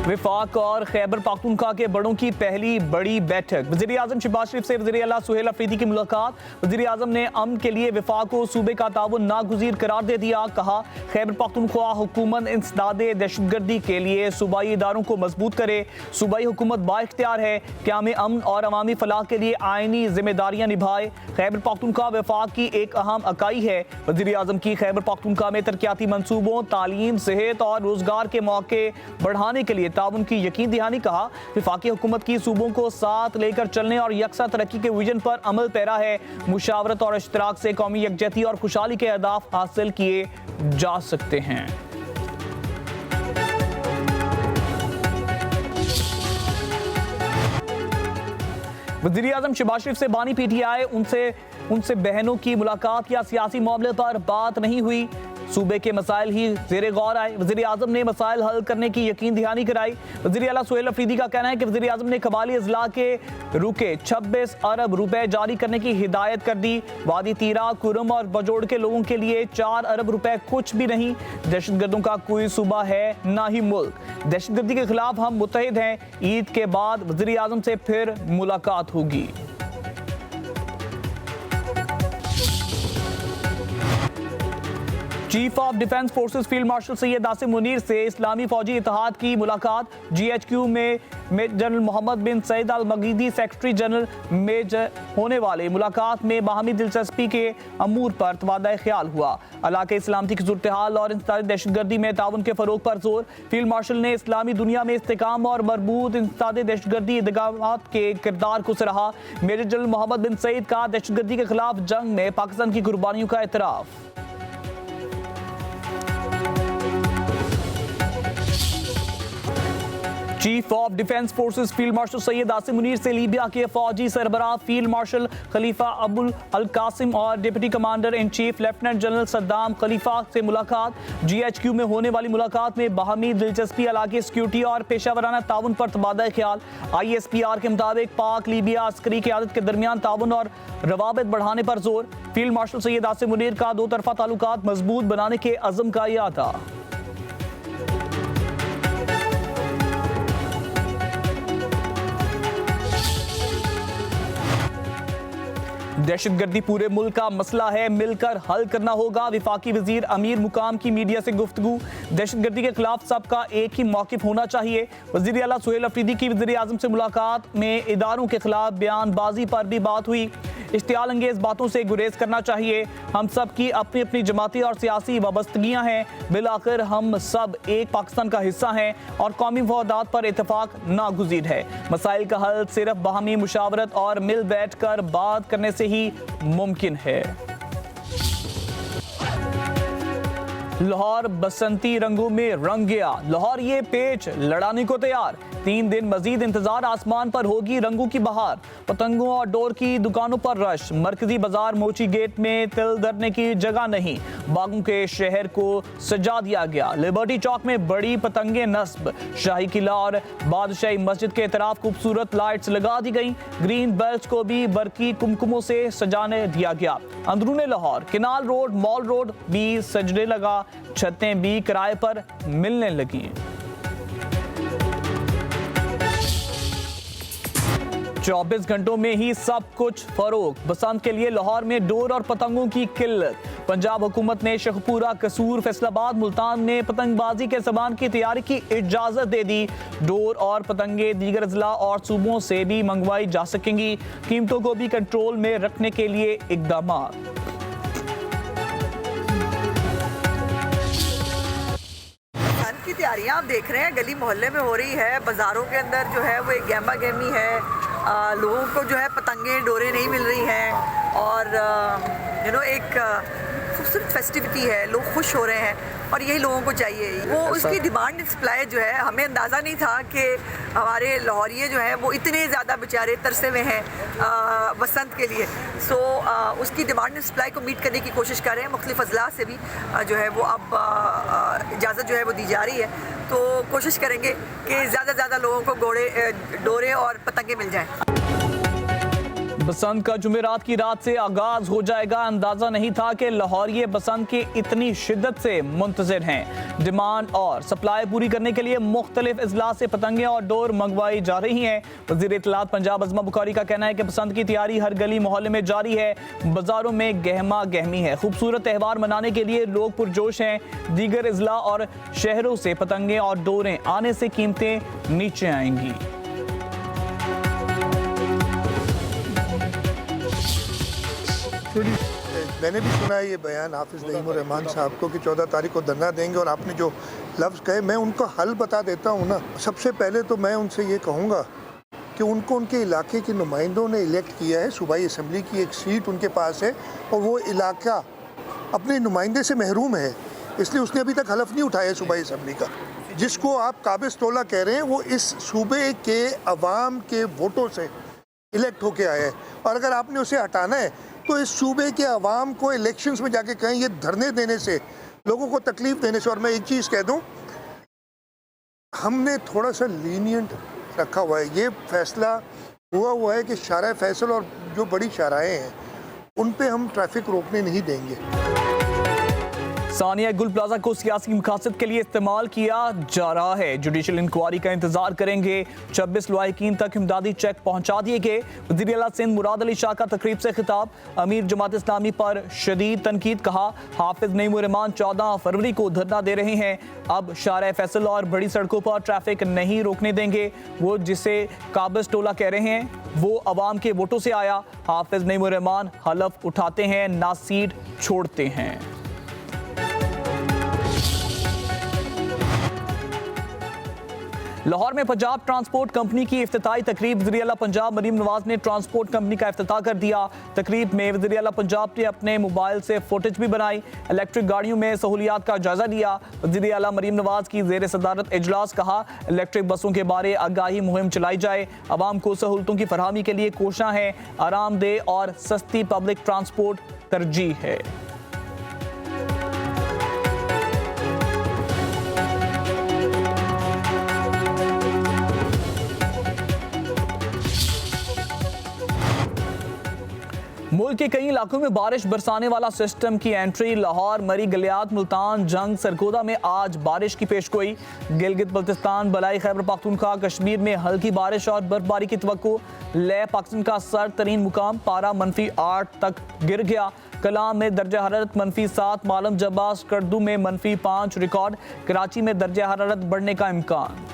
विफाक और खैबर पख्तूनख्वा के बड़ों की पहली बड़ी बैठक। वज़ीर आज़म शहबाज शरीफ से वज़ीर आला सुहेल अफरीदी की मुलाकात। वज़ीर आज़म ने अमन के लिए विफाक को सूबे का ताउन नागुज़ीर करार दे दिया। कहा खैबर पख्तूनख्वा हुकूमत इंसदाद दहशतगर्दी के लिए सूबाई इदारों को मजबूत करे। सूबाई हुकूमत बाइख्तियार है क़याम अमन और अवामी फलाह के लिए आइनी जिम्मेदारियाँ निभाए। खैबर पख्तूनख्वा विफाक की एक अहम इकाई है। वज़ीर आज़म की खैबर पख्तूनख्वा में तरक्याती मनसूबों, तालीम, सेहत और रोजगार के मौके बढ़ाने के लिए ताउन की यकीन दहानी। कहा वफाकी हुकूमत की सूबों को साथ लेकर चलने और यकसा तरक्की के विजन पर अमल पैरा है। मुशावरत और इश्तराक से कौमी यकजहती और खुशहाली के अहदाफ हासिल किए जा सकते हैं। वज़ीर आज़म शहबाज शरीफ से बानी PTI उनसे बहनों की मुलाकात या सियासी मामले पर बात नहीं हुई। सूबे के मसाइल ही ज़ेरे गौर आए। वज़ीर आज़म ने मसाइल हल करने की यकीन दहानी कराई। वज़ीर आला सुहेल अफरीदी का कहना है कि वज़ीर आज़म ने कबाली अजला के रुके 26 अरब रुपए जारी करने की हिदायत कर दी। वादी तीरा, कुरम और बजोड़ के लोगों के लिए 4 अरब रुपए कुछ भी नहीं। दहशतगर्दों का कोई सूबा है ना ही मुल्क। दहशतगर्दी के खिलाफ हम मुत्तहिद हैं। ईद के बाद वज़ीर आज़म से फिर मुलाकात होगी। Chief of defence forces field marshal Syed Asim Munir से इस्लामी फौजी इत्तेहाद की मुलाकात। GHQ में जनरल मोहम्मद बिन सईद अल मगीदी सेक्रेटरी जनरल में होने वाले मुलाकात में बाहमी दिलचस्पी के अमूर पर तबादला ख्याल हुआ। इलाके इस्लामती की सूरत हाल और इंसदादी दहशतगर्दी में ताउन के फरोग पर जोर। फील्ड मार्शल ने इस्लामी दुनिया में इस्तेकाम और मरबूत इंसदादी दहशतगर्दी इक़दामात के किरदार को सराहा। मेजर जनरल मोहम्मद बिन सईद का दहशतगर्दी के खिलाफ जंग में पाकिस्तान की कुर्बानियों का एतराफ़। Chief of defence forces field marshal Syed Asim Munir से लीबिया के फौजी सरबराह field marshal Khalifa Abul al Qasim और deputy commander in chief lieutenant general Saddam Khalifa से मुलाकात। GHQ में होने वाली मुलाकात में बाहमी दिलचस्पी, इलाके सिक्योरिटी और पेशावराना ताउन पर तबादला ख्याल। ISPR के मुताबिक पाक लीबिया अस्करी क़यादत के दरमियान ताउन और रवाबित बढ़ाने पर जोर। फील्ड मार्शल सैयद आसिम मुनीर का दो तरफा ताल्लुकात मजबूत बनाने के अज़म का इरादा। दहशतगर्दी पूरे मुल्क का मसला है, मिलकर हल करना होगा। वफाकी वजीर अमीर मुकाम की मीडिया से गुफ्तगू। दहशतगर्दी के खिलाफ सबका एक ही मौक़िफ़ होना चाहिए। वज़ीर आला सुहेल अफरीदी की वज़ीर आज़म से मुलाकात में इदारों के खिलाफ बयानबाजी पर भी बात हुई। इश्तियाल अंगेज़ बातों से गुरेज करना चाहिए। हम सब की अपनी अपनी जमाती और सियासी वाबस्तगियाँ हैं। बिलाखिर हम सब एक पाकिस्तान का हिस्सा हैं और कौमी मफादात पर इतफाक नागुज़ीर है। मसाइल का हल सिर्फ बाहमी मुशावरत और मिल बैठ कर बात करने से ही मुमकिन है। लाहौर बसंती रंगों में रंग गया। लाहौर ये पेच लड़ाने को तैयार। 3 दिन मजीद इंतजार, आसमान पर होगी रंगों की बहार। पतंगों और डोर की दुकानों पर रश। मरकजी बाजार मोची गेट में तिल धरने की जगह नहीं। बागों के शहर को सजा दिया गया। लिबर्टी चौक में बड़ी पतंगे नस्ब। शाही किला और बादशाही मस्जिद के तरफ खूबसूरत लाइट्स लगा दी गई। ग्रीन बेल्ट को भी बरकी कुमकुमों से सजाने दिया गया। अंदरूने Lahore canal road, mall road भी सजने लगा। छतें भी किराए पर मिलने लगी। 24 घंटों में ही सब कुछ फरोग। बसंत के लिए लाहौर में डोर और पतंगों की किल्लत। पंजाब हुकूमत ने शेखपुरा, कसूर, फैसलाबाद, मुल्तान में पतंगबाजी के सामान की तैयारी की इजाजत दे दी। डोर और पतंगे दीगर अजला और सूबों से भी मंगवाई जा सकेंगी। कीमतों को भी कंट्रोल में रखने के लिए इकदाम। की तैयारियां आप देख रहे हैं गली मोहल्ले में हो रही है। बाज़ारों के अंदर जो है वो एक गहमा गहमी है। लोगों को जो है पतंगे डोरे नहीं मिल रही हैं और एक खूबसूरत फेस्टिविटी है। लोग खुश हो रहे हैं और यही लोगों को चाहिए। वो उसकी डिमांड एंड सप्लाई जो है, हमें अंदाज़ा नहीं था कि हमारे लाहौरिये जो है वो इतने ज़्यादा बेचारे तरसे हुए हैं बसंत के लिए। सो उसकी डिमांड एंड सप्लाई को मीट करने की कोशिश कर रहे हैं। मुख्तलिफ अजला से भी जो है वो अब इजाज़त जो है वो दी जा रही है। तो कोशिश करेंगे कि ज़्यादा से ज़्यादा लोगों को डोरे और पतंगे मिल जाएँ। बसंत का जुमेरात की रात से आगाज हो जाएगा। अंदाजा नहीं था कि लाहौरिये बसंत की इतनी शिद्दत से मुंतजिर हैं। डिमांड और सप्लाई पूरी करने के लिए मुख्तलिफ अजला से पतंगें और डोर मंगवाई जा रही हैं। वज़ीर इत्तलात पंजाब अज़मा बुखारी का कहना है कि बसंत की तैयारी हर गली मोहल्ले में जारी है। बाजारों में गहमा गहमी है। खूबसूरत त्यौहार मनाने के लिए लोग पुरजोश हैं। दीगर अजला और शहरों से पतंगें और डोरें आने से कीमतें नीचे आएंगी। मैंने भी सुना है ये बयान हाफिज़ नईमुर रहमान साहब को कि 14 तारीख को धरना देंगे, और आपने जो लफ्ज़ कहे मैं उनका हल बता देता हूँ ना। सबसे पहले तो मैं उनसे ये कहूँगा कि उनको उनके इलाके के नुमाइंदों ने इलेक्ट किया है। सूबाई असम्बली की एक सीट उनके पास है और वो इलाका अपने नुमाइंदे से महरूम है, इसलिए उसने अभी तक हलफ नहीं उठाया सूबाई असम्बली का। जिसको आप काबिज़ तौला कह रहे हैं वो इस सूबे के अवाम के वोटों से इलेक्ट होके आया है, और अगर आपने उसे हटाना है तो इस सूबे के अवाम को इलेक्शंस में जाके कहें। ये धरने देने से, लोगों को तकलीफ देने से। और मैं एक चीज़ कह दूं, हमने थोड़ा सा लीनियंट रखा हुआ है। ये फैसला हुआ है कि शारा फैसल और जो बड़ी शाराएँ हैं उन पे हम ट्रैफिक रोकने नहीं देंगे। सानिया गुल प्लाजा को सियासी मकासद के लिए इस्तेमाल किया जा रहा है। जुडिशल इंक्वायरी का इंतजार करेंगे। 26 लवाहिकीन तक इमदादी चेक पहुंचा दिए गए। वज़ीर आला सिंध मुराद अली शाह का तकरीब से खिताब। अमीर जमात इस्लामी पर शदीद तनकीद। कहा हाफिज नईमुर रहमान 14 फरवरी को धरना दे रहे हैं। अब शारा फैसल और बड़ी सड़कों पर ट्रैफिक नहीं रोकने देंगे। वो जिसे काबिज़ टोला कह रहे हैं वो अवाम के वोटों से आया। हाफिज नईमुर रहमान हलफ उठाते हैं ना सीट छोड़ते हैं। लाहौर में पंजाब ट्रांसपोर्ट कंपनी की इफ्तिताई तकरीब। वज़ीर आला पंजाब मरीम नवाज ने ट्रांसपोर्ट कंपनी का इफ्तिताह कर दिया। तकरीब में वज़ीर आला पंजाब ने अपने मोबाइल से फुटेज भी बनाई। इलेक्ट्रिक गाड़ियों में सहूलियात का जायजा लिया। वज़ीर आला मरीम नवाज की ज़ेर सदारत इजलास। कहा इलेक्ट्रिक बसों के बारे आगाही मुहिम चलाई जाए। आवाम को सहूलतों की फरहमी के लिए कोशिशां हैं। आरामदेह और सस्ती पब्लिक ट्रांसपोर्ट तरजीह है। मुल्क के कई इलाकों में बारिश बरसाने वाला सिस्टम की एंट्री। लाहौर, मरी, गलियात, मुल्तान, जंग, सरगोदा में आज बारिश की पेशगोई। गिलगित बल्तिस्तान, बलाई खैबर पख्तूनख्वा, कश्मीर में हल्की बारिश और बर्फबारी की तवक्को। लेह पाकिस्तान का सर तरीन मुकाम, पारा -8 तक गिर गया। कलाम में दर्जा हरारत -7, मालम जब्बा स्कर्दू में -5 रिकॉर्ड। कराची में दर्जा हरारत बढ़ने का इम्कान।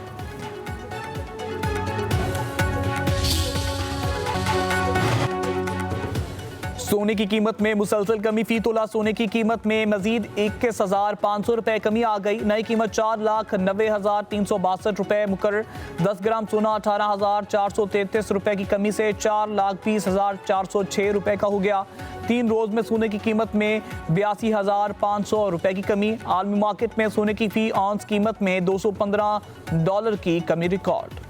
सोने की कीमत में मुसलसल कमी। फी तोला सोने की कीमत में मजीद 21,500 रुपए कमी आ गई। नई कीमत 4,90,362 रुपए मुकर्रर। 10 ग्राम सोना 18,433 रुपए की कमी से 4,20,406 रुपए का हो गया। 3 रोज में सोने की कीमत में 82,500 रुपए की कमी। आलमी मार्केट में सोने की फी ऑन्स कीमत में $215 की कमी रिकॉर्ड।